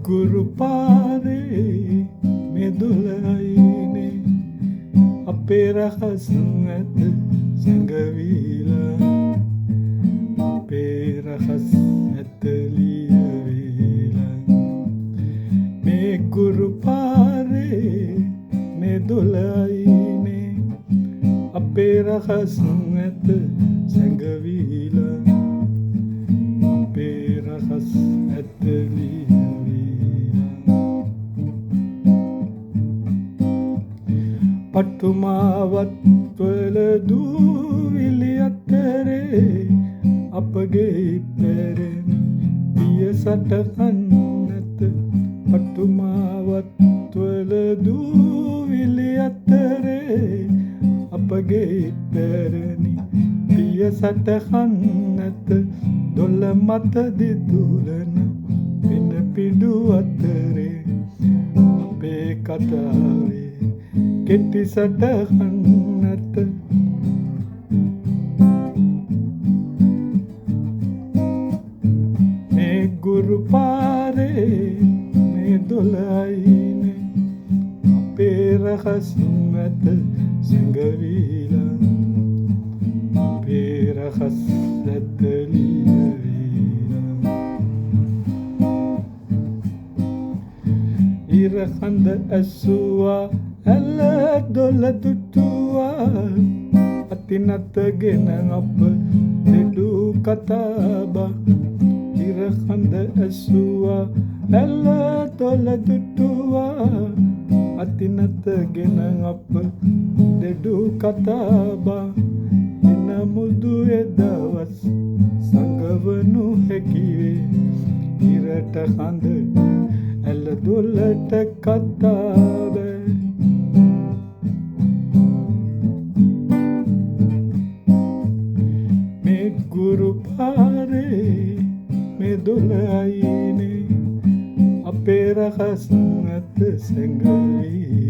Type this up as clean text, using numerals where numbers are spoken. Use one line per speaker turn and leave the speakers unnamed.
ගුරු පාරේ මෙදුලයිනේ අපේ රහස් ඇත සැඟවීලා අපේ රහස් ඇත ලියවිලා මේ ගුරු පාරේ මෙදුලයිනේ අපේ රහස් ඇත සැඟවීලා අපේ රහස් ඇත පටුමාවත් වල දූවිලි අතරේ අපගේ පැරණි පිය සටහන් නැත පටුමාවත් වල දූවිලි අතරේ අපගේ පැරණි පිය සටහන් නැත දොළ මත දිදුලන පින පිඩු අතරේ අපේ කතාවේ කෙටි සටහන් නැත මේ ගුරු පාරේ මේ දොළයිනේ අපේ රහස් ඇත සැඟවීලා අපේ රහස් ඇත ලියවිලා ඉර හඳ ඇසුවා ඇල්ල දොළ දුටුවා අතිනතගෙන අප දෙඩු කතාබා ඉර හඳ ඇසුවා ඇල්ල දොළ දුටුවා අතිනතගෙන අප දෙඩු කතාබා එන මුදු එදවස් සඟවනු හැකිවේ ඉරට හඳට ඇල්ල දොළට කතාබෑ ගුරු පාරේ මෙදුලයිනේ අපේ රහස් ඇත සැඟවීලා